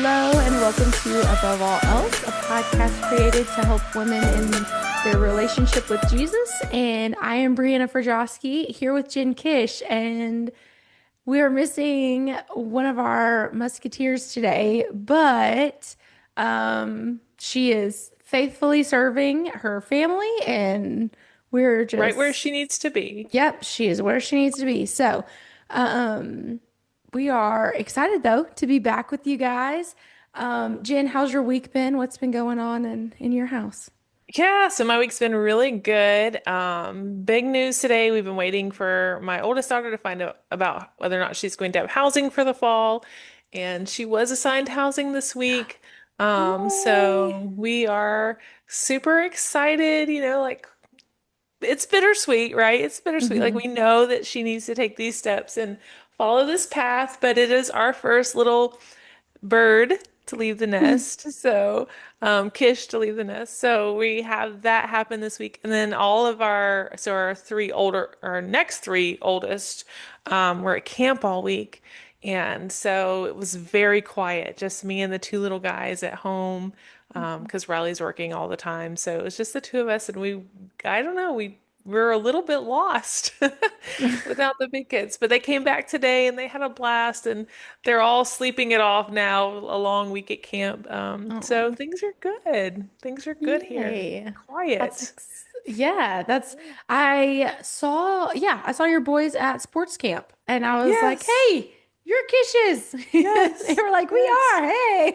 Hello, and welcome to Above All Else, a podcast created to help women in their relationship with Jesus. And I am Brianna Frajowski here with Jen Kish, and we are missing one of our musketeers today, but she is faithfully serving her family, and we're Right where just, she needs to be. yep, she is where she needs to be. So, um, we are excited though to be back with you guys. Jen, how's your week been? What's been going on in your house? Yeah, so my week's been really good. Big news today. We've been waiting for my oldest daughter to find out about whether or not she's going to have housing for the fall, and she was assigned housing this week. Yay! So we are super excited, like it's bittersweet, right? It's bittersweet. Like Hmm. we know that she needs to take these steps and follow this path, but it is our first little bird to leave the nest. So, Kish to leave the nest. So we have that happen this week. And then our next three oldest, were at camp all week. And so it was very quiet, just me and the two little guys at home, because Riley's working all the time. So it was just the two of us, and I don't know, we're a little bit lost without the big kids. But they came back today and they had a blast, and they're all sleeping it off now, a long week at camp. So Oh, things are good. Things are good here. yay. Quiet. Yeah, I saw your boys at sports camp and I was like, Yes. "Hey, you're Kishes." They Yes. were like, "We Yes. are." Hey.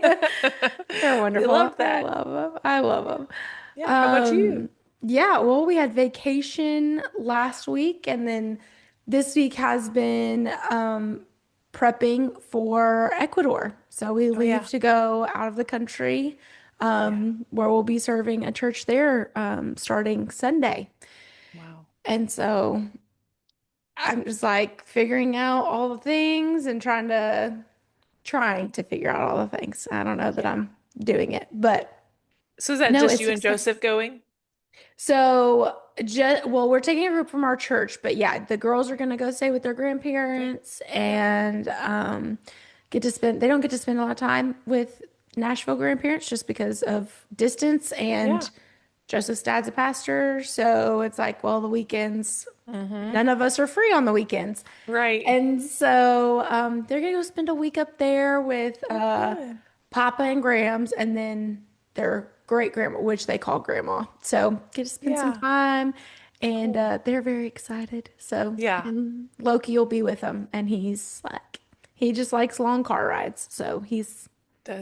They're They wonderful. love I that. love them. I love them. Yeah. How about you? Yeah, well, we had vacation last week, and then this week has been prepping for Ecuador. So we Oh, leave yeah. to go out of the country, Yeah. where we'll be serving a church there starting Sunday. Wow. And so I'm just like figuring out all the things and trying to figure out all the things. I don't know that Yeah. I'm doing it, but So is that no, just it's you and exciting. Joseph going? So, well, we're taking a group from our church, but yeah, the girls are gonna go stay with their Okay. grandparents Yeah. and they don't get to spend a lot of time with Nashville grandparents just because of distance and Yeah. Joseph's dad's a pastor, so it's like, well, the weekends, Mm-hmm. none of us are free on the weekends. Right. And so they're gonna go spend a week up there with Oh, good. Papa and Grams, and then their great grandma, which they call grandma. So get to spend some Yeah. time, and Cool. they're very excited. So Yeah. and Loki will be with them, and he just likes long car rides, so Does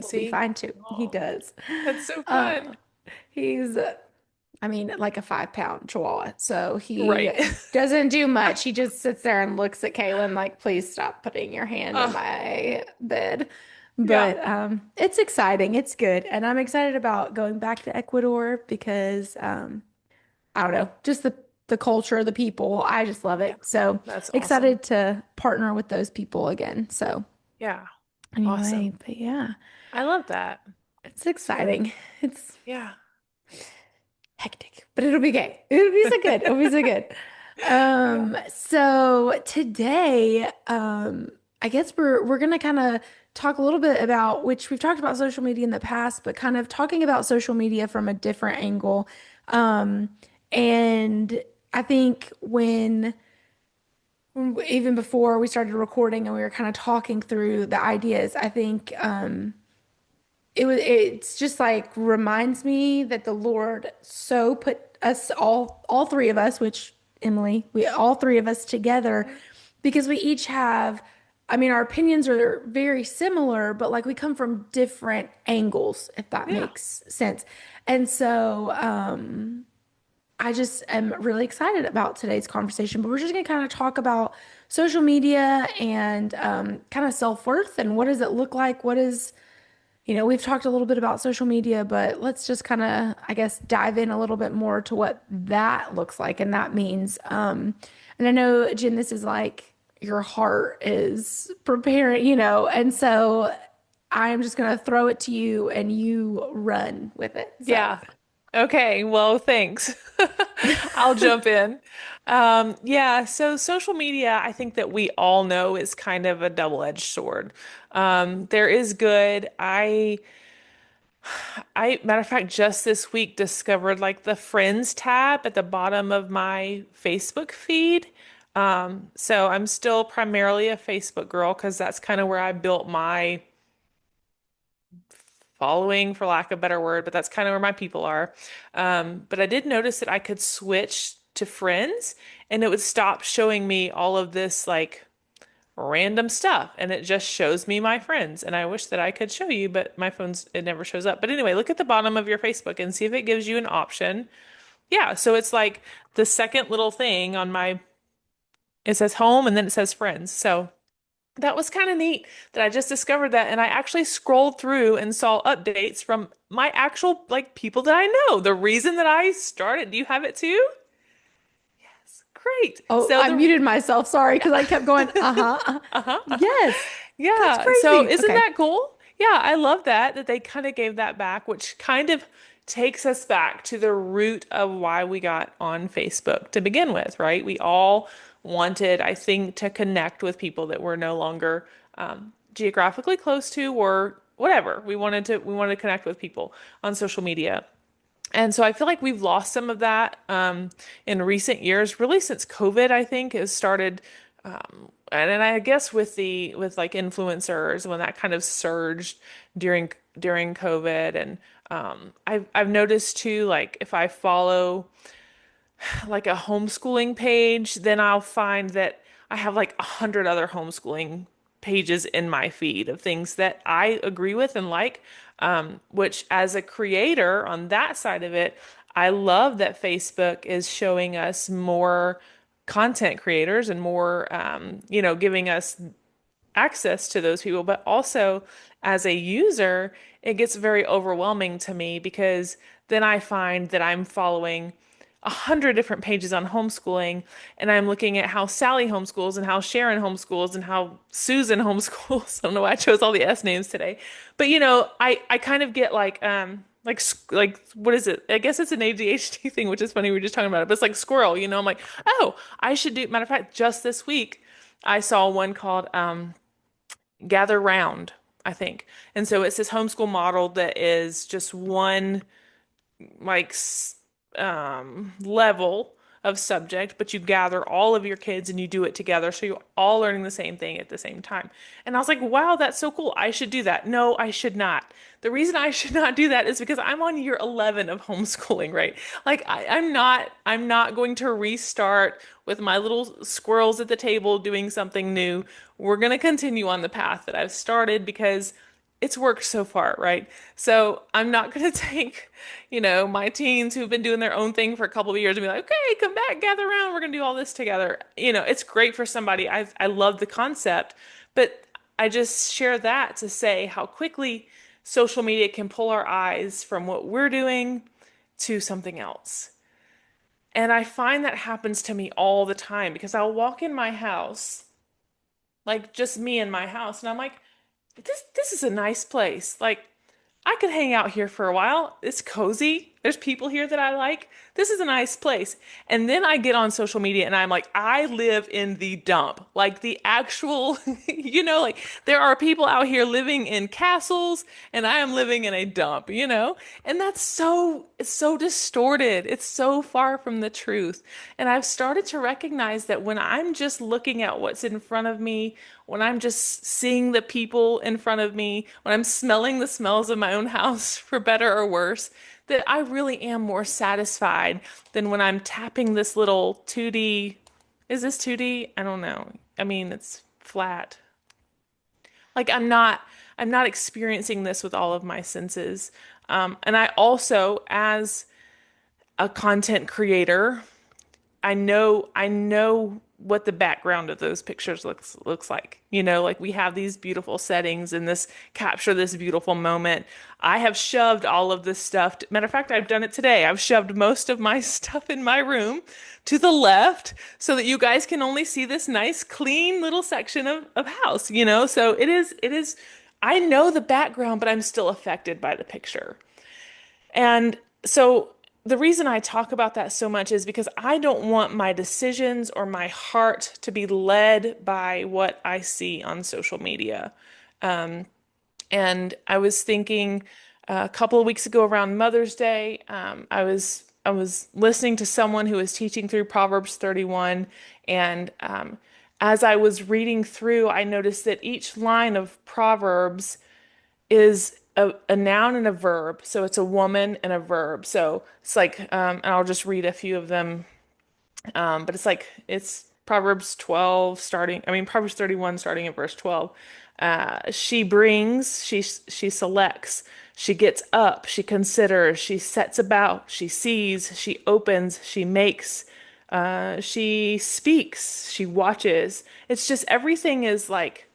will be he? fine too. He Oh, does. that's so Uh, fun. he's I mean, like a 5 pound chihuahua. So he Right. doesn't do much. He just sits there and looks at Kaylin like, please stop putting your hand in Oh, my bed. yeah. But it's exciting. It's good. And I'm excited about going back to Ecuador because I don't know, just the culture, the people. I just love Yeah. it. So That's awesome. excited to partner with those people again. So Yeah. anyway, Awesome. but yeah, I love that. it's It's good. exciting. It's Yeah. hectic, but it'll be good. It'll be so good. It'll be so good. Yeah. So today, I guess we're gonna kind of talk a little bit about which we've talked about social media in the past, but kind of talking about social media from a different angle. Um, and I think even before we started recording and we were kind of talking through the ideas, I think it's just like reminds me that the Lord so put us all three of us, which Emily, we all three of us together because we each have, I mean, our opinions are very similar, but like we come from different angles, if that Yeah. makes sense. And so I just am really excited about today's conversation, but we're just going to kind of talk about social media and kind of self-worth and what does it look like? We've talked a little bit about social media, but let's just kind of, I guess, dive in a little bit more to what that looks like and that means. And I know, Jen, this is like your heart is preparing, and so I am just going to throw it to you and you run with it. So, Yeah. Okay. Well, thanks. I'll jump in. Yeah, so social media, I think that we all know is kind of a double-edged sword. There is good. Matter of fact, just this week discovered like the Friends tab at the bottom of my Facebook feed. So I'm still primarily a Facebook girl because that's kind of where I built my following, for lack of a better word, but that's kind of where my people are. But I did notice that I could switch to Friends and it would stop showing me all of this like random stuff and it just shows me my friends. And I wish that I could show you, but my phone's, it never shows up. But anyway, look at the bottom of your Facebook and see if it gives you an option. Yeah, so it's like the second little thing on my, it says home and then it says friends. So that was kind of neat that I just discovered that. And I actually scrolled through and saw updates from my actual like people that I know. The reason that I started, do you have it too? Great. Oh, So I the muted myself. Sorry, because I kept going, uh-huh, uh-huh. Yes, that's Yeah. So crazy. isn't Okay. that cool? Yeah, I love that they kind of gave that back, which kind of takes us back to the root of why we got on Facebook to begin with, right? We all wanted, I think, to connect with people that we're no longer geographically close to or whatever. We wanted to connect with people on social media. And so I feel like we've lost some of that in recent years, really since COVID, I think, has started. And I guess with like influencers when that kind of surged during COVID, and I've noticed too, like if I follow like a homeschooling page, then I'll find that I have like 100 other homeschooling pages in my feed of things that I agree with and like, which as a creator on that side of it, I love that Facebook is showing us more content creators and more, giving us access to those people, but also as a user, it gets very overwhelming to me because then I find that I'm following 100 different pages on homeschooling and I'm looking at how Sally homeschools and how Sharon homeschools and how Susan homeschools. I don't know why I chose all the S names today. But I kind of get like what is it? I guess it's an ADHD thing, which is funny. We were just talking about it, but it's like squirrel, I'm like, oh, I should do. Matter of fact, just this week I saw one called Gather Round, I think. And so it's this homeschool model that is just one like level of subject, but you gather all of your kids and you do it together. So you're all learning the same thing at the same time. And I was like, wow, that's so cool. I should do that. No, I should not. The reason I should not do that is because I'm on year 11 of homeschooling, right? Like I'm not going to restart with my little squirrels at the table doing something new. We're going to continue on the path that I've started because it's worked so far, right? So I'm not going to take, my teens who've been doing their own thing for a couple of years and be like, okay, come back, gather around, we're going to do all this together. It's great for somebody. I love the concept, but I just share that to say how quickly social media can pull our eyes from what we're doing to something else. And I find that happens to me all the time because I'll walk in my house, like just me in my house, and I'm like, this is a nice place. Like I could hang out here for a while. It's cozy. There's people here that I like. This is a nice place. And then I get on social media and I'm like, I live in the dump. Like the actual, like there are people out here living in castles and I am living in a dump. And it's so distorted. It's so far from the truth. And I've started to recognize that when I'm just looking at what's in front of me, when I'm just seeing the people in front of me, when I'm smelling the smells of my own house, for better or worse, that I really am more satisfied than when I'm tapping this little 2D. Is this 2D? I don't know. I mean, it's flat. Like I'm not experiencing this with all of my senses. And I also, as a content creator, I know what the background of those pictures looks like. Like we have these beautiful settings and this capture this beautiful moment. I have shoved all of this stuff. Matter of fact, I've done it today. I've shoved most of my stuff in my room to the left so that you guys can only see this nice, clean little section of house. So it is, I know the background, but I'm still affected by the picture. And so the reason I talk about that so much is because I don't want my decisions or my heart to be led by what I see on social media. And I was thinking a couple of weeks ago around Mother's Day, I was listening to someone who was teaching through Proverbs 31, and as I was reading through, I noticed that each line of Proverbs is a noun and a verb. So it's a woman and a verb. So it's like, and I'll just read a few of them. But it's like it's Proverbs 12 starting, I mean Proverbs 31 starting at verse 12. She brings, she selects, she gets up, she considers, she sets about, she sees, she opens, she makes, she speaks, she watches. It's just everything is like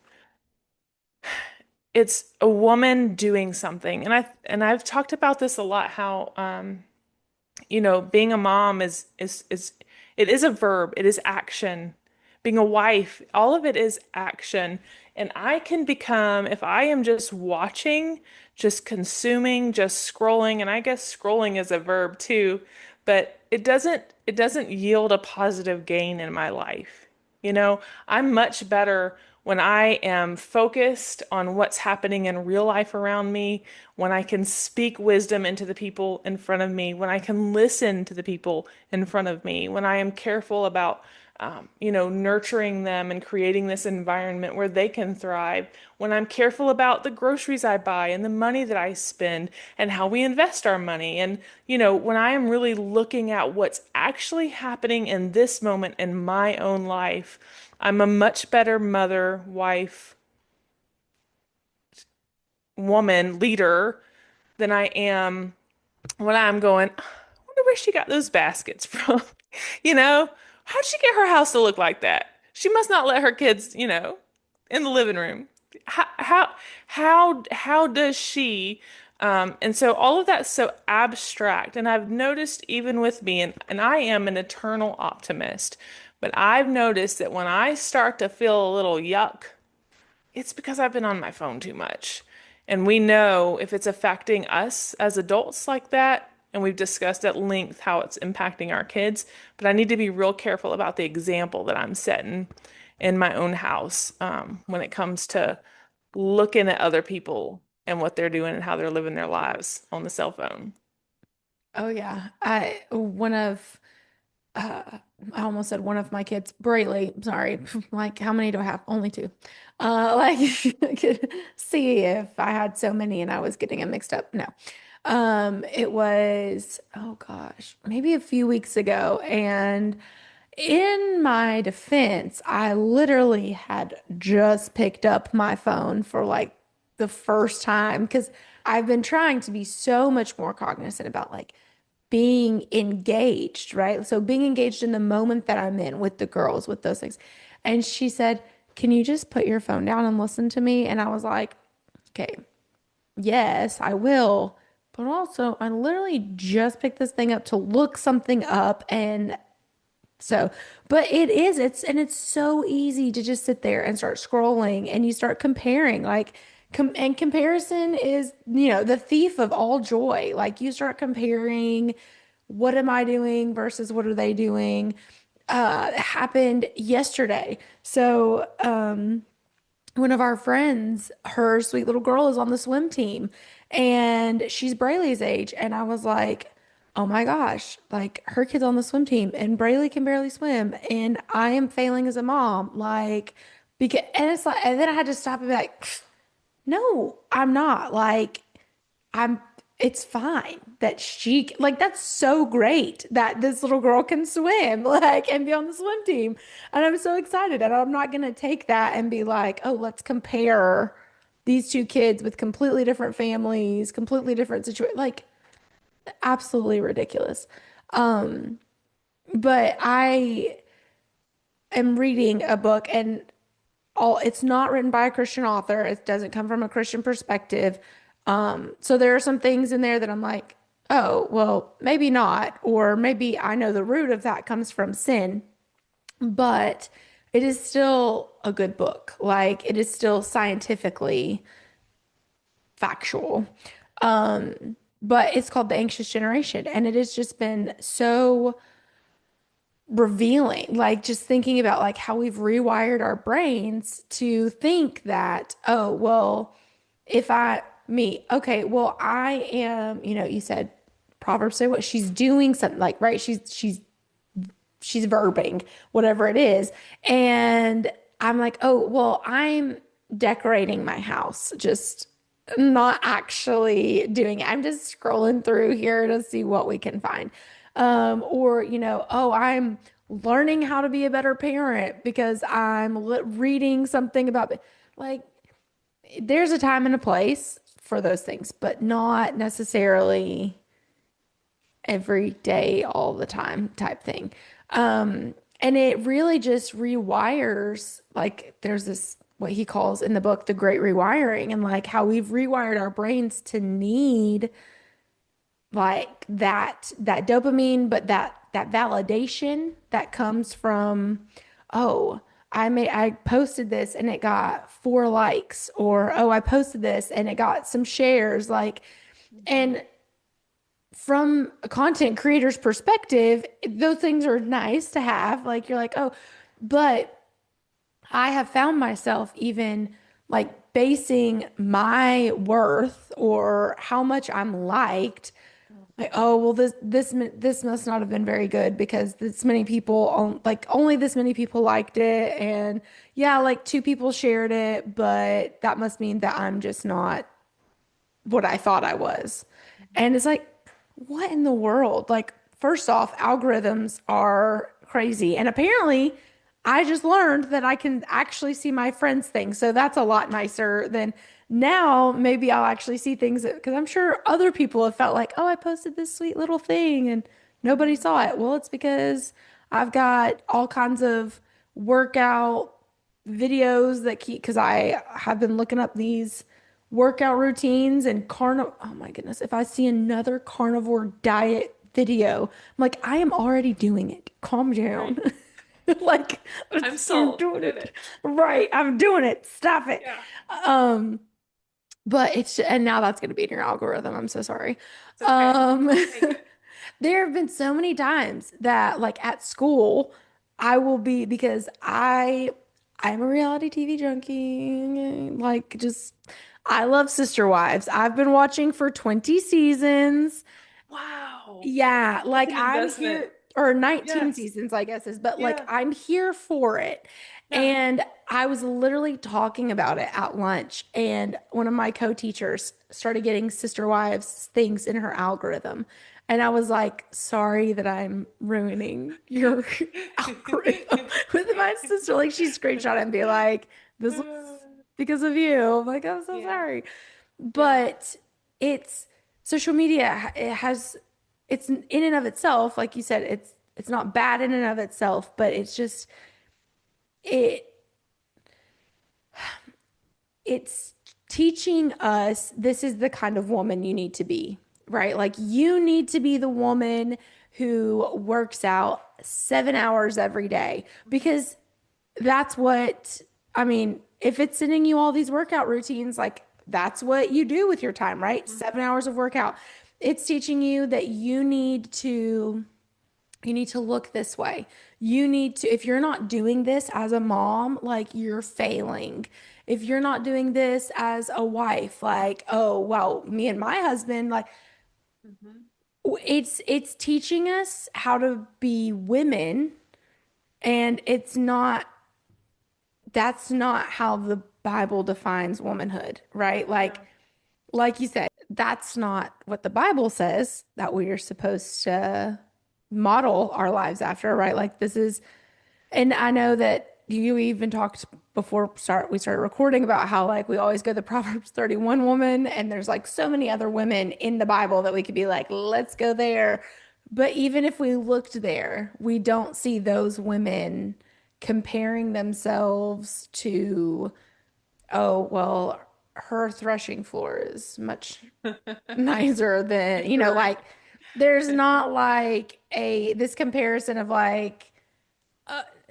it's a woman doing something. And I've talked about this a lot, how being a mom is it is a verb, it is action. Being a wife, all of it is action. And I can become, if I am just watching, just consuming, just scrolling, and I guess scrolling is a verb too, but it doesn't yield a positive gain in my life. You know, I'm much better when I am focused on what's happening in real life around me, when I can speak wisdom into the people in front of me, when I can listen to the people in front of me, when I am careful about, nurturing them and creating this environment where they can thrive, when I'm careful about the groceries I buy and the money that I spend and how we invest our money. And, when I am really looking at what's actually happening in this moment in my own life, I'm a much better mother, wife, woman, leader than I am when I'm going, I wonder where she got those baskets from. You know, how'd she get her house to look like that? She must not let her kids, in the living room. How does she? And so all of that's so abstract. And I've noticed even with me, and I am an eternal optimist, but I've noticed that when I start to feel a little yuck, it's because I've been on my phone too much. And we know if it's affecting us as adults like that, and we've discussed at length how it's impacting our kids, but I need to be real careful about the example that I'm setting in my own house when it comes to looking at other people and what they're doing and how they're living their lives on the cell phone. Oh yeah. Uh I almost said one of my kids, Brayley, sorry. Like how many do I have? Only two. Like I could see if I had so many and I was getting them mixed up. No. It was, oh gosh, maybe a few weeks ago. And in my defense, I literally had just picked up my phone for like the first time because I've been trying to be so much more cognizant about like being engaged, right? So being engaged in the moment that I'm in with the girls, with those things. And she said, "Can you just put your phone down and listen to me?" And I was like, "Okay, yes, I will." But also, I literally just picked this thing up to look something up and so, but it's so easy to just sit there and start scrolling and you start comparing and comparison is, the thief of all joy. Like you start comparing what am I doing versus what are they doing? It happened yesterday. So, one of our friends, her sweet little girl is on the swim team and she's Braylee's age. And I was like, oh my gosh, like her kid's on the swim team and Braylee can barely swim. And I am failing as a mom. Like, because, and it's like, and then I had to stop and be like, no, I'm not. Like, I'm it's fine that like that's so great that this little girl can swim like and be on the swim team. And I'm so excited and I'm not going to take that and be like, "Oh, let's compare these two kids with completely different families, completely different situations." Like absolutely ridiculous. But I am reading a book and all it's not written by a Christian author. It doesn't come from a Christian perspective. So there are some things in there that I'm like, oh, well, maybe not, or maybe I know the root of that comes from sin, but it is still a good book. Like it is still scientifically factual. but it's called the anxious generation. And it has just been so revealing, like just thinking about like how we've rewired our brains to think that, oh, well, if I, me, okay, well, I am, you said Proverbs say what she's doing something like, right? She's verbing, whatever it is. And I'm like, oh, well, I'm decorating my house, just not actually doing it. I'm just scrolling through here to see what we can find. Or, oh, I'm learning how to be a better parent because I'm reading something about like there's a time and a place for those things, but not necessarily every day, all the time type thing. And it really just rewires, like there's this, what he calls in the book, the great rewiring, and like how we've rewired our brains to need like that dopamine, but that validation that comes from, oh, I posted this and it got 4 likes, or oh, I posted this and it got some shares, like, Mhm. and from a content creator's perspective, those things are nice to have. Like you're like, oh, but I have found myself even like basing my worth or how much I'm liked. Like, oh, well, this must not have been very good because this many people like only this many people liked it, and yeah, like 2 people shared it, but that must mean that I'm just not what I thought I was. And it's like, what in the world? Like, first off, algorithms are crazy. And apparently, I just learned that I can actually see my friends' things. So that's a lot nicer than now. Maybe I'll actually see things because I'm sure other people have felt like, oh, I posted this sweet little thing and nobody Mhm. saw it. Well, it's because I've got all kinds of workout videos that keep, because I have been looking up these workout routines and carnivore. Oh my goodness. If I see another carnivore diet video, I'm like, I am already doing it. Calm Right. down. Like, I'm I'm sold. doing I'm in it. it. Right. I'm doing it. Stop it. Yeah. Um, but and now that's going to be in your algorithm. I'm so sorry. It's okay. Um, I'll take it. there have been so many times that like at school, I will be because I'm a reality TV junkie. Like just I love Sister Wives. I've been watching for 20 seasons. Wow. Yeah, That's like an I'm investment. here, or 19 Yes. seasons, I guess is, but like Yeah. I'm here for it. Yeah. And I was literally talking about it at lunch, and one of my co-teachers started getting Sister Wives things in her algorithm. And I was like, sorry that I'm ruining your algorithm with my sister. Like she screenshot it and be like, this was because of you. I'm like, I'm so Yeah. sorry. Yeah. But it's social media, it has it's in and of itself, like you said, it's not bad in and of itself, but it's just it it's teaching us this is the kind of woman you need to be, right? Like you need to be the woman who works out 7 hours every day because that's what, I mean, if it's sending you all these workout routines, like that's what you do with your time, right? Mhm. 7 hours of workout. It's teaching you that you need to look this way. You need to, if you're not doing this as a mom, like you're failing. If you're not doing this as a wife, like, oh, well, me and my husband, like Mhm. it's teaching us how to be women, and it's not that's not how the Bible defines womanhood, right? Yeah. Like you said, that's not what the Bible says that we are supposed to model our lives after, right? Like this is, and I know that you even talked before we started recording about how like we always go the Proverbs 31 woman, and there's like so many other women in the Bible that we could be like, let's go there. But even if we looked there, we don't see those women comparing themselves to, oh, well, her threshing floor is much nicer than, Right. like there's not like this comparison of like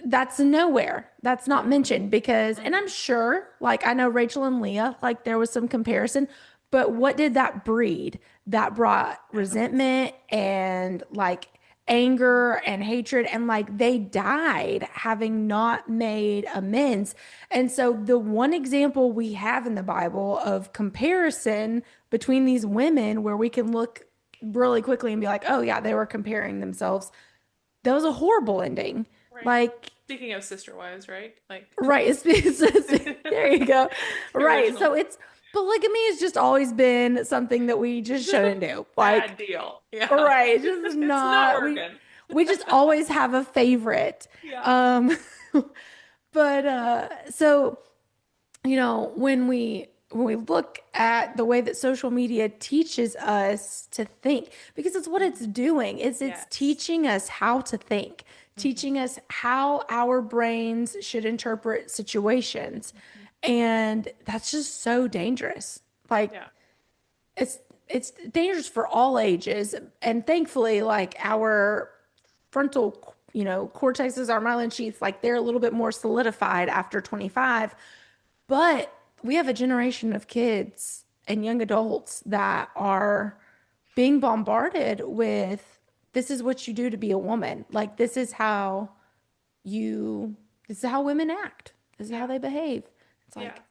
that's nowhere. That's not Mhm. mentioned because, and I'm Mhm. sure, like, I know Rachel and Leah, like, there was some comparison, but what did that breed? that brought Animals. resentment and like anger and hatred, and like they died having not made amends. And so the one example we have in the Bible of comparison between these women where we can look really quickly and be like, oh yeah, they were comparing themselves. That was a horrible ending. Right. Like, Speaking of sister wives, right? Like right. There you go. the Right. original. So it's polygamy has just always been something that we just It's just a shouldn't do. Like, bad deal. Yeah. right. Just It's not not, working. we just always have a favorite. Yeah. Um, but so when we look at the way that social media teaches us to think, because it's what it's doing, is it's Yes. teaching us how to think, Hmm. teaching us how our brains should interpret situations. And that's just so dangerous. Like Yeah. it's it's dangerous for all ages. And thankfully, like our frontal, cortexes, our myelin sheaths, like they're a little bit more solidified after 25. But we have a generation of kids and young adults that are being bombarded with this is what you do to be a woman. Like this is how women act. This is how Yeah. they behave. It's Yeah. like,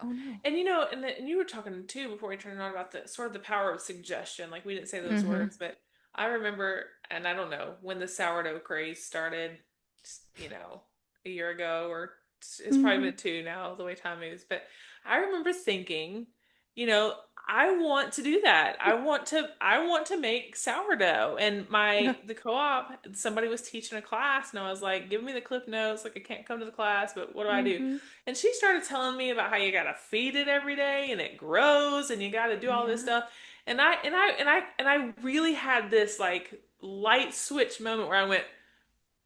oh no. And and you were talking too before we turned it on about the sort of the power of suggestion. Like we didn't say those Mm-hmm. words, but I remember, and I don't know when the sourdough craze started, a year ago, or it's probably Mm-hmm. been two now, the way time moves. But I remember thinking, you know, I want to do that. I want to make sourdough. And Yeah. the co-op, somebody was teaching a class, and I was like, give me the clip notes. Like I can't come to the class, but what do I do? Mm-hmm. And she started telling me about how you gotta feed it every day and it grows and you gotta do all this Yeah. stuff. And I really had this like light switch moment where I went,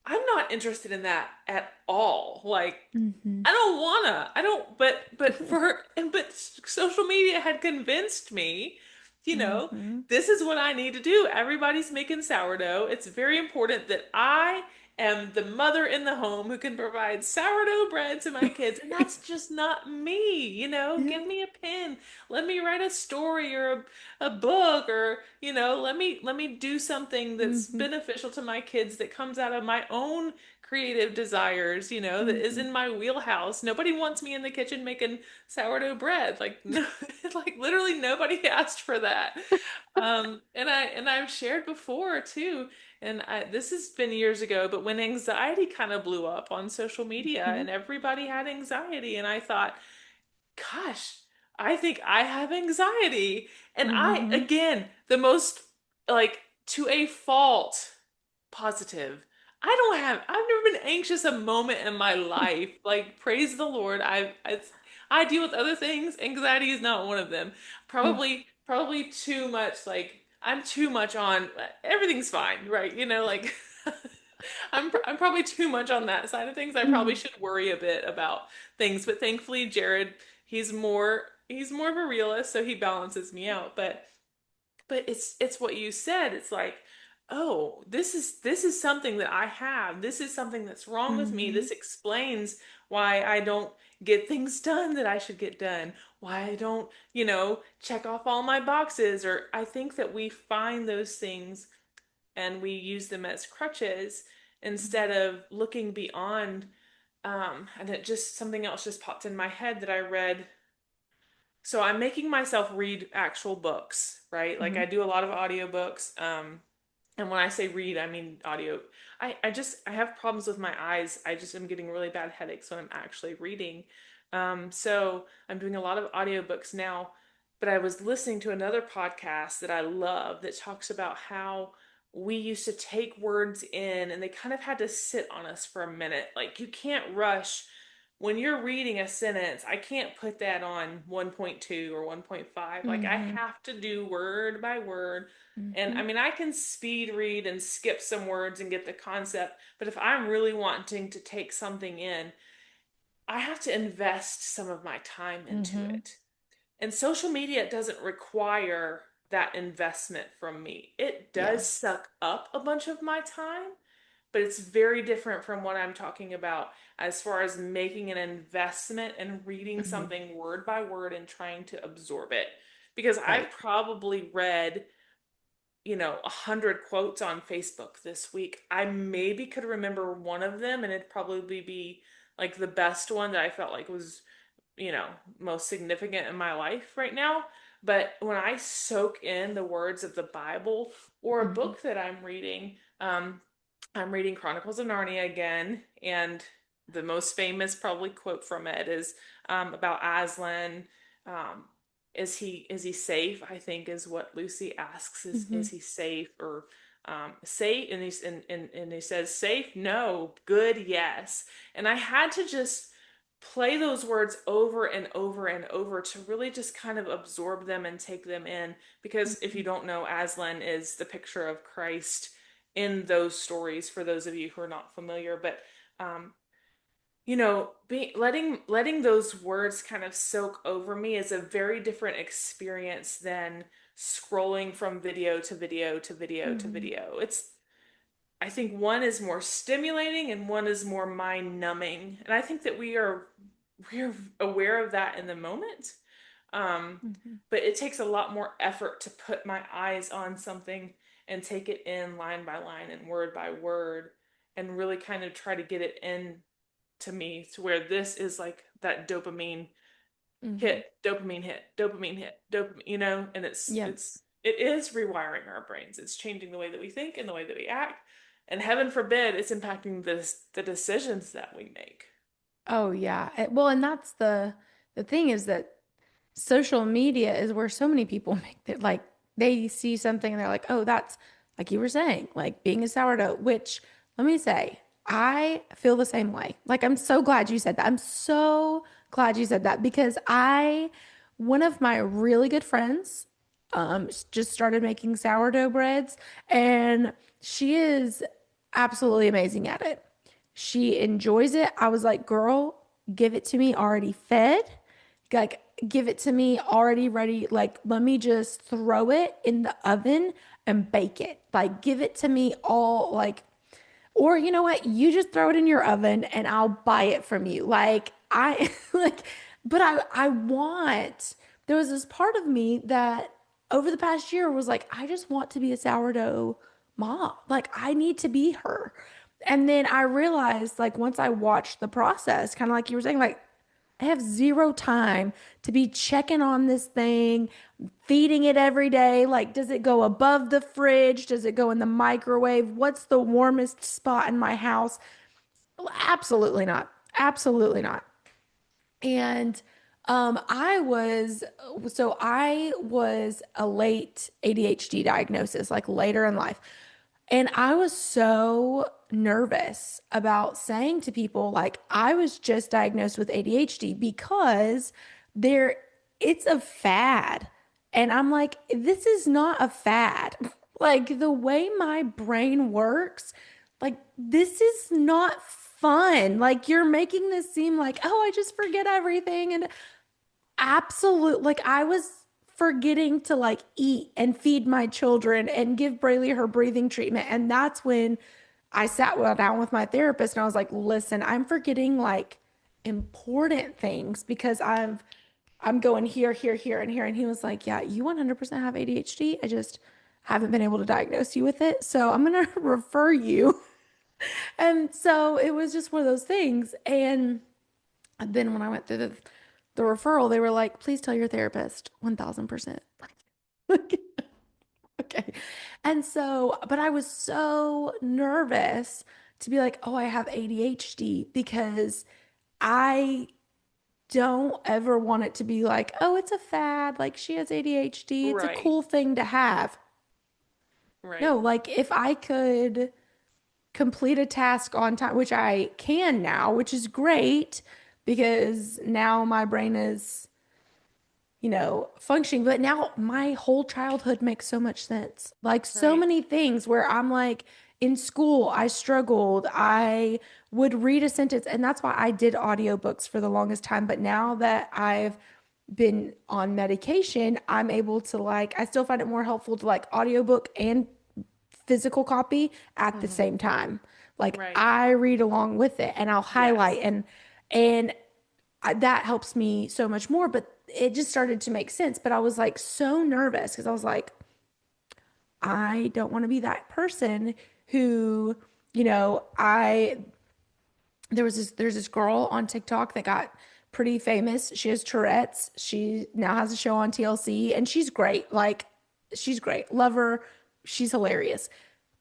I'm not interested in that at all. Like Mm-hmm. I don't wanna. I don't. But for her, but social media had convinced me. You know, Mm-hmm. this is what I need to do. Everybody's making sourdough. It's very important that I am the mother in the home who can provide sourdough bread to my kids, and that's just not me. Give Yeah. me a pen. Let me write a story or a book, or let me do something that's Mm-hmm. beneficial to my kids that comes out of my own creative desires, that is Mm-hmm. in my wheelhouse. Nobody wants me in the kitchen making sourdough bread. Like no, like literally nobody asked for that. And I've shared before too, this has been years ago, but when anxiety kind of blew up on social media Mm-hmm. and everybody had anxiety, and I thought, gosh, I think I have anxiety. And Mm-hmm. again, the most, like, to a fault, positive. I've never been anxious a moment in my life. Like, praise the Lord. I deal with other things. Anxiety is not one of them. Yeah. Probably too much, like, I'm too much on, everything's fine, right? Like, I'm probably too much on that side of things. I probably Mm-hmm. should worry a bit about things, but thankfully Jared, he's more of a realist, so he balances me out. But it's what you said. It's like, oh, this is something that I have. This is something that's wrong with me. Mm-hmm. This explains why I don't get things done that I should get done. Why I don't, check off all my boxes. Or I think that we find those things and we use them as crutches instead of looking beyond. And it just something else just popped in my head that I read. So I'm making myself read actual books, right? Like Mm-hmm. I do a lot of audiobooks. And when I say read, I mean audio. I have problems with my eyes. I just am getting really bad headaches when I'm actually reading. So I'm doing a lot of audiobooks now, but I was listening to another podcast that I love that talks about how we used to take words in and they kind of had to sit on us for a minute. Like you can't rush when you're reading a sentence. I can't put that on 1.2 or 1.5. Like I Mm-hmm. have to do word by word. And Mm-hmm. I mean, I can speed read and skip some words and get the concept, but if I'm really wanting to take something in, I have to invest some of my time into Mm-hmm. it. And social media doesn't require that investment from me. It does Yes. suck up a bunch of my time, but it's very different from what I'm talking about as far as making an investment and reading Mm-hmm. something word by word and trying to absorb it. because Right. I've probably read, 100 quotes on Facebook this week. I maybe could remember one of them, and it'd probably be like the best one that I felt like was, you know, most significant in my life right now. But when I soak in the words of the Bible or a Hmm. book that I'm reading Chronicles of Narnia again, and the most famous probably quote from it is about Aslan. Um, is he safe? I think is what Lucy asks. Is Hmm. he safe or safe? And he says safe, no, good, yes. And I had to just play those words over and over and over to really just kind of absorb them and take them in. Because if you don't know, Aslan is the picture of Christ in those stories for those of you who are not familiar. But um, letting those words kind of soak over me is a very different experience than scrolling from video to video to video to Hmm. video. I think one is more stimulating and one is more mind numbing. And I think that we're aware of that in the moment. Um, Hmm. but it takes a lot more effort to put my eyes on something and take it in line by line and word by word and really kind of try to get it in to me to where this is like that Hmm. dopamine hit, dopamine hit, dopamine, and Yeah. it is rewiring our brains. It's changing the way that we think and the way that we act. And heaven forbid it's impacting the decisions that we make. Oh yeah. Well, and that's the thing is that social media is where so many people make that like they see something and they're like, oh, that's like you were saying, like being a sourdough, which let me say, I feel the same way. Like, I'm so glad you said that. I'm so glad you said that because one of my really good friends, just started making sourdough breads and she is absolutely amazing at it. She enjoys it. I was like, girl, give it to me already fed. Like, give it to me already ready. Like, let me just throw it in the oven and bake it. Like, give it to me all, like, or you know what? You just throw it in your oven and I'll buy it from you. Like, like, but I want, there was this part of me that over the past year was like, I just want to be a sourdough mom. Like, I need to be her. And then I realized, like, once I watched the process, kind of like you were saying, like, I have zero time to be checking on this thing, feeding it every day. Like, does it go above the fridge? Does it go in the microwave? What's the warmest spot in my house? Well, absolutely not. Absolutely not. And I was a late ADHD diagnosis, like later in life. And I was so nervous about saying to people, like, I was just diagnosed with ADHD because there, it's a fad. And I'm like, this is not a fad. Like, the way my brain works, like, this is not fun. Like, you're making this seem like, oh, I just forget everything. And absolute, like I was forgetting to like eat and feed my children and give Braylee her breathing treatment. And that's when I sat down with my therapist and I was like, listen, I'm forgetting like important things because I'm going here, here, here, and here. And he was like, yeah, you 100% have ADHD. I just haven't been able to diagnose you with it. So I'm going to refer you. And so it was just one of those things. And then when I went through the referral, they were like, please tell your therapist 1000%. Okay. And so, but I was so nervous to be like, oh, I have ADHD because I don't ever want it to be like, oh, it's a fad. Like she has ADHD. It's a Right, cool thing to have. right. No, like if I could complete a task on time, which I can now, which is great because now my brain is, functioning. But now my whole childhood makes so much sense. Like so Right. many things where I'm like, in school, I struggled. I would read a sentence, and that's why I did audiobooks for the longest time. But now that I've been on medication, I'm able to like, I still find it more helpful to like audiobook and physical copy at the Hmm. same time. Like Right. I read along with it and I'll highlight Yes. and that helps me so much more. But it just started to make sense. But I was like so nervous because I was like, I don't want to be that person who, I there's this girl on TikTok that got pretty famous. She has Tourette's. She now has a show on TLC and she's great. Like she's great. Love her. She's hilarious.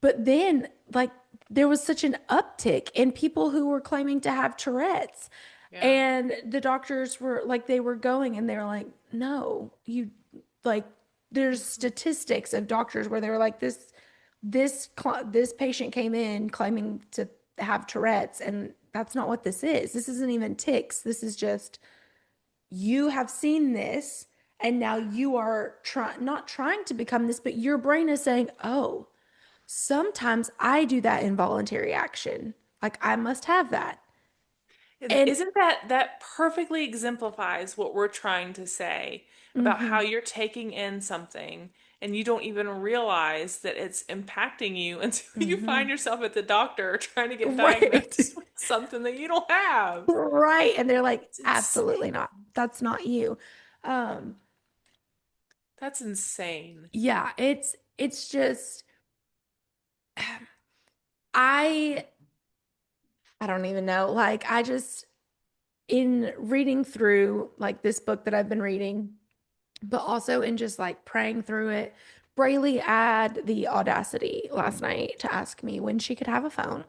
But then like there was such an uptick in people who were claiming to have Tourette's. Yeah. And the doctors were like they were going and they were like, "No, you like there's statistics of doctors where they were like this patient came in claiming to have Tourette's, and that's not what this is. This isn't even tics. This is just you have seen this, and now you are not trying to become this, but your brain is saying, "Oh, sometimes I do that involuntary action. Like I must have that." And And isn't that perfectly exemplifies what we're trying to say about how mhm, you're taking in something and you don't even realize that it's impacting you until you find mhm. yourself at the doctor trying to get Right. diagnosed with something that you don't have. Right. And they're like, It's absolutely insane. not. That's not you. Um, That's insane. yeah, it's just I I don't even know. Like I just in reading through like this book that I've been reading, but also in just like praying through it, Braylee had the audacity last night to ask me when she could have a phone.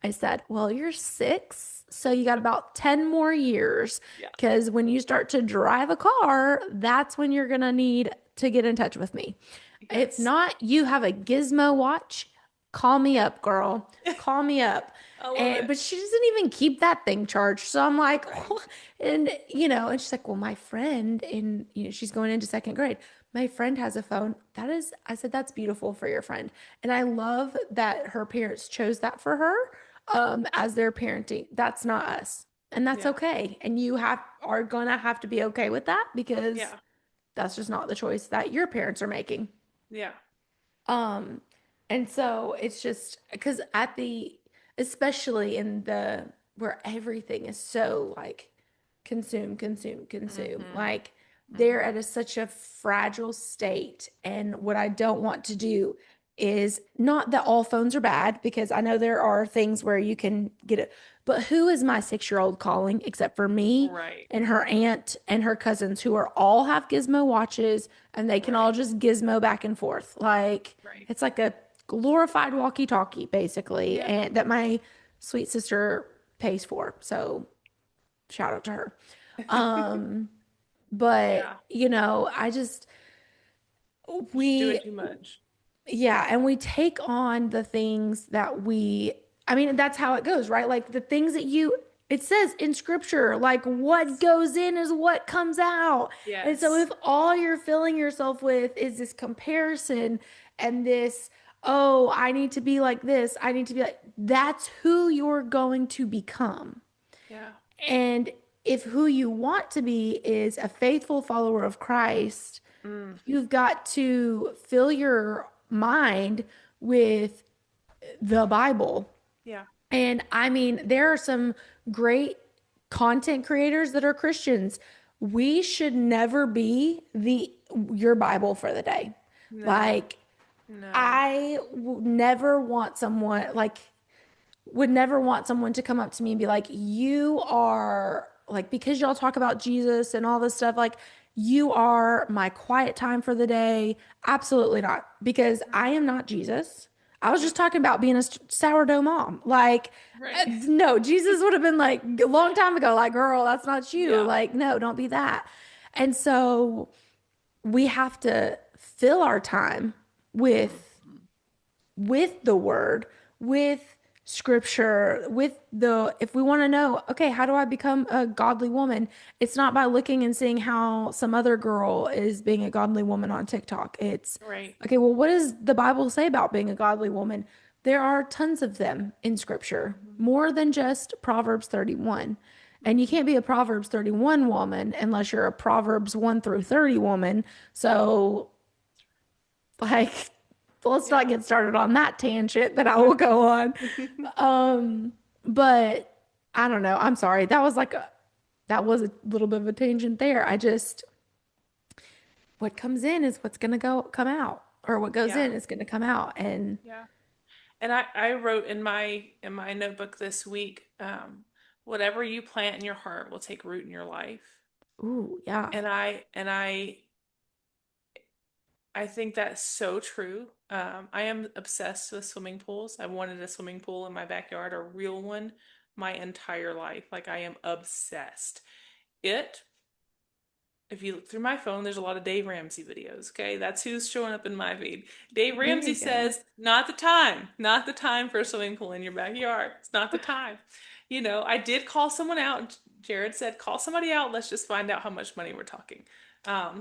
I said, "Well, you're 6, so you got about 10 more years Yeah. because when you start to drive a car, that's when you're gonna need to get in touch with me. If Yes. not, you have a gizmo watch. Call me up, girl. Call me up." I love And it. but she doesn't even keep that thing charged. So I'm like, Right. and and she's like, "Well, my friend in, she's going into second grade. My friend has a phone." I said, "That's beautiful for your friend." And I love that her parents chose that for her as their parenting. That's not us. And that's Yeah. okay. And you are gonna have to be okay with that because Yeah. that's just not the choice that your parents are making. Yeah. Um, and so it's just because especially in where everything is so like consume, consume, consume, Mm-hmm. like they're Mm-hmm. at such a fragile state. And what I don't want to do is not that all phones are bad, because I know there are things where you can get it, but who is my 6-year-old calling except for me Right. and her aunt and her cousins who are all have gizmo watches and they can all Right. just gizmo back and forth. Like Right. it's like a glorified walkie-talkie basically, Yeah. and that my sweet sister pays for. So shout out to her. Um, but Yeah. I just She's doing we too much. yeah, and we take on the things that I mean, that's how it goes, right? Like the things that it says in scripture, like what Yes. goes in is what comes out. And so Yes. if all you're filling yourself with is this comparison and this, oh, I need to be like this, I need to be like, that's who you're going to become. Yeah. And if who you want to be is a faithful follower of Christ, Mm. you've got to fill your mind with the Bible. Yeah. And I mean, there are some great content creators that are Christians. We should never be the your Bible for the day. No. Like No. I never want someone like would never want someone to come up to me and be like, "You are like, because y'all talk about Jesus and all this stuff, like, you are my quiet time for the day." Absolutely not, because I am not Jesus. I was Yeah. just talking about being a sourdough mom. Like, Right. no, Jesus would have been like a long time ago, like, girl, that's not you. Yeah. Like, no, don't be that. And so we have to fill our time with Mhm. the word, with scripture, with if we want to know, okay, how do I become a godly woman? It's not by looking and seeing how some other girl is being a godly woman on TikTok. It's, Right. okay, well, what does the Bible say about being a godly woman? There are tons of them in scripture, Hmm. more than just Proverbs 31. And you Hmm. can't be a Proverbs 31 woman unless you're a Proverbs 1 through 30 woman. So like, let's not Yeah. get started on that tangent that I will go on. But I don't know. I'm sorry. That was like that was a little bit of a tangent there. I just, what comes in is what's going to come out, or what goes Yeah. in is going to come out. And, Yeah. And I wrote in my notebook this week, whatever you plant in your heart will take root in your life. ooh, yeah. And I think that's so true. I am obsessed with swimming pools. I wanted a swimming pool in my backyard, a real one, my entire life. Like I am obsessed. It If you look through my phone, there's a lot of Dave Ramsey videos. Okay, that's who's showing up in my feed. Dave There Ramsey you go. says, not the time for a swimming pool in your backyard. It's not the time. I did call someone out. Jared said, call somebody out. Let's just find out how much money we're talking.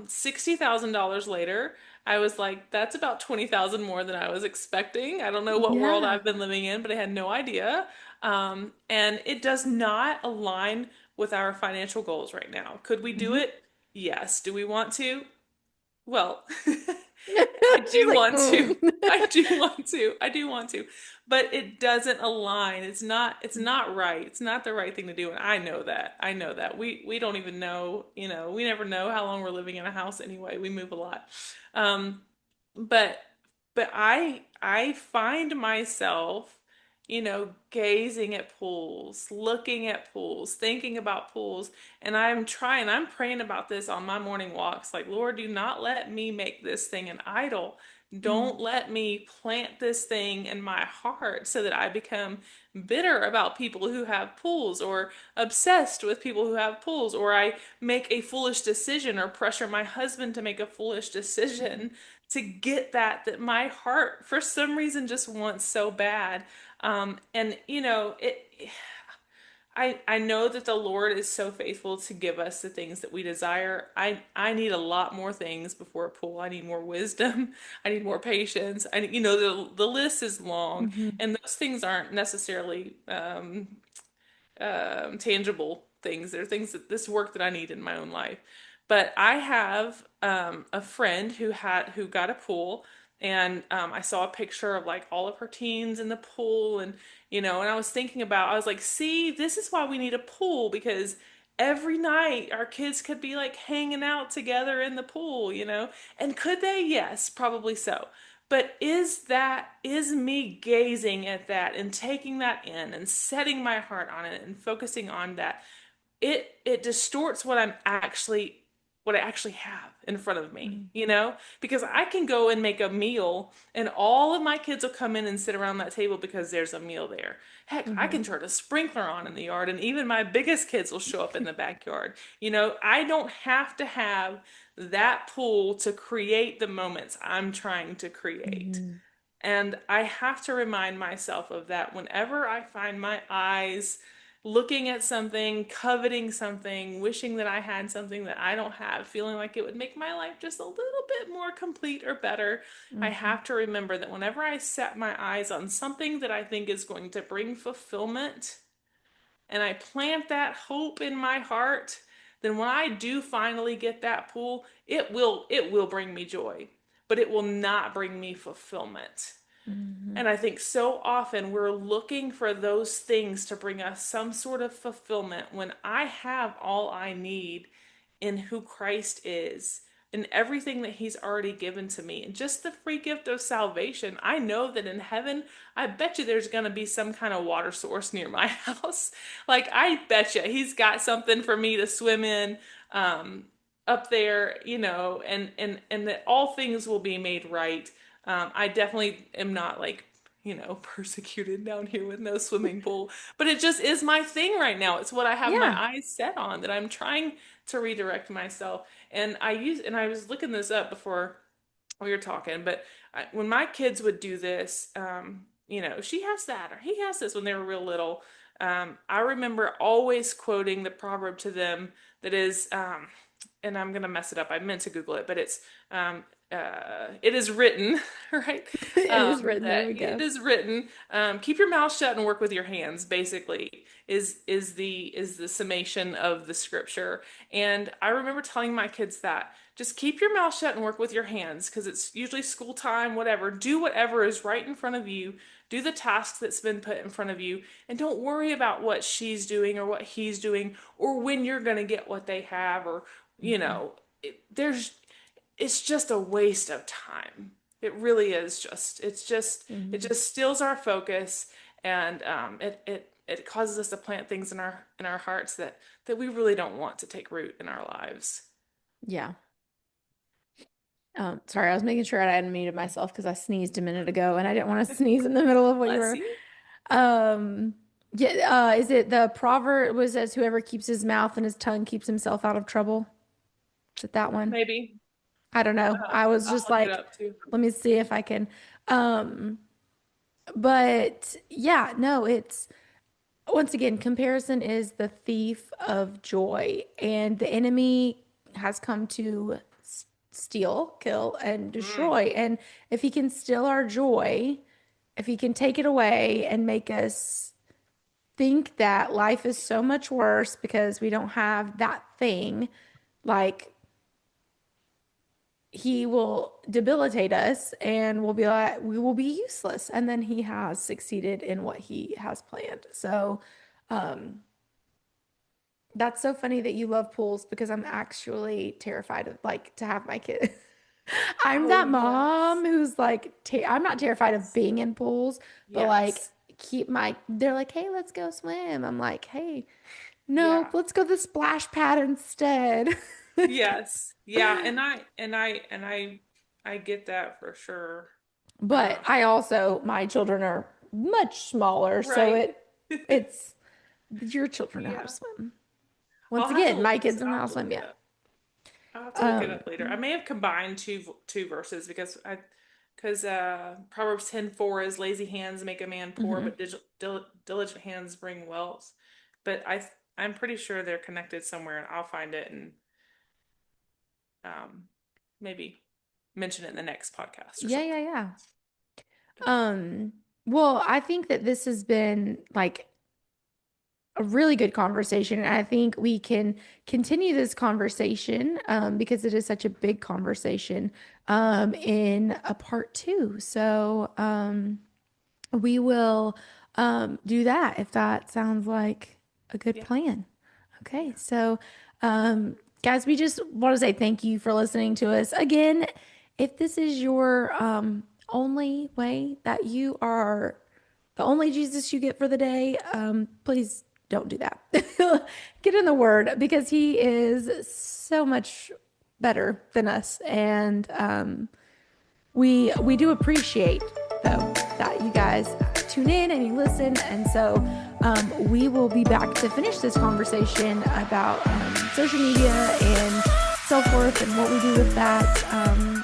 $60,000 later, I was like, that's about 20,000 more than I was expecting. I don't know what world Yeah. I've been living in, but I had no idea. And it does not align with our financial goals right now. Could we do Hmm. it? Yes. Do we want to? Well, I She's do like, want to. mm. I do want to. I do want to. But it doesn't align. It's not right. It's not the right thing to do. And I know that. I know that. We don't even know, we never know how long we're living in a house anyway. We move a lot. Um, but but I find myself, gazing at pools, looking at pools, thinking about pools, and I'm praying about this on my morning walks. Like, Lord, do not let me make this thing an idol. Don't Mm, let me plant this thing in my heart so that I become bitter about people who have pools or obsessed with people who have pools, or I make a foolish decision or pressure my husband to make a foolish decision to get that my heart for some reason just wants so bad. And I know that the Lord is so faithful to give us the things that we desire. I need a lot more things before a pool. I need more wisdom. I need more patience. The list is long, mhm, and those things aren't necessarily tangible things. They're things that this work that I need in my own life. But I have a friend who got a pool, and I saw a picture of like all of her teens in the pool, and I was thinking about, I was like, see, this is why we need a pool, because every night our kids could be like hanging out together in the pool. And could they? Yes, probably so. But is me gazing at that and taking that in and setting my heart on it and focusing on that? It distorts what I actually have in front of me, mhm, because I can go and make a meal and all of my kids will come in and sit around that table because there's a meal there. Heck, I can mhm, turn a sprinkler on in the yard and even my biggest kids will show up in the backyard. I don't have to have that pool to create the moments I'm trying to create. mhm, And I have to remind myself of that whenever I find my eyes looking at something, coveting something, wishing that I had something that I don't have, feeling like it would make my life just a little bit more complete or better. I mhm, have to remember that whenever I set my eyes on something that I think is going to bring fulfillment, and I plant that hope in my heart, then when I do finally get that pool, it will bring me joy, but it will not bring me fulfillment. mhm, And I think so often we're looking for those things to bring us some sort of fulfillment when I have all I need in who Christ is and everything that He's already given to me. And just the free gift of salvation. I know that in heaven, I bet you there's going to be some kind of water source near my house. Like, I bet you He's got something for me to swim in. Up there, and that all things will be made right. I definitely am not like, persecuted down here with no swimming pool, but it just is my thing right now. It's what I have my yeah. eyes set on, that I'm trying to redirect myself. And I was looking this up before we were talking, but when my kids would do this, she has that or he has this when they were real little. I remember always quoting the proverb to them that is, and I'm gonna mess it up. I meant to Google it, but um, it is written, right? It is written. There That we it go. is written. Keep your mouth shut and work with your hands. Basically, is the summation of the scripture. And I remember telling my kids that just keep your mouth shut and work with your hands because it's usually school time. Whatever, do whatever is right in front of you. Do the task that's been put in front of you, and don't worry about what she's doing or what he's doing or when you're going to get what they have, or, Mhm. there's, it's just a waste of time. It really is just, it Mhm. just steals our focus, and it causes us to plant things in our hearts that we really don't want to take root in our lives. Yeah. Sorry, I was making sure I hadn't muted myself because I sneezed a minute ago and I didn't want to sneeze in the middle of what you Bless were. you. Yeah, is it the proverb was as whoever keeps his mouth and his tongue keeps himself out of trouble? Is it that one? Maybe. I don't know. I was I'll just look it like, up too. let me see if I can. Um, but yeah, no, it's once again, comparison is the thief of joy, and the enemy has come to steal, kill, and Mm, destroy. And if he can steal our joy, if he can take it away and make us think that life is so much worse because we don't have that thing, like he will debilitate us and we'll be like, we will be useless. And then he has succeeded in what he has planned. So, um, that's so funny that you love pools because I'm actually terrified of like to have my kid. I'm oh that mom yes. who's like, I'm not terrified of Yes. being in pools, but like, Yes. they're like, hey, let's go swim. I'm like, hey, no, Yeah. let's go to the splash pad instead. Yes. Yeah. I get that for sure. But Um, I also, my children are much smaller, so right. it's your children know how to Yeah. swim. Once again, my kids don't know I'll how have to to swim look it yet. up. I'll have to look it Um, up later. I may have combined two verses because Proverbs 10:4 is lazy hands make a man poor, mhm. but diligent hands bring wealth. But I'm pretty sure they're connected somewhere, and I'll find it and um, maybe mention it in the next podcast or Yeah, yeah, something. yeah. Um, well, I think that this has been like a really good conversation. And I think we can continue this conversation because it is such a big conversation in a part two. So we will do that if that sounds like a good Yeah, plan. Okay, yeah, so guys, we just want to say thank you for listening to us. Again, if this is your only way that you are the only Jesus you get for the day, please don't do that. Get in the Word because He is so much better than us, and we do appreciate though that you guys tune in and you listen, and so we will be back to finish this conversation about social media and self worth and what we do with that.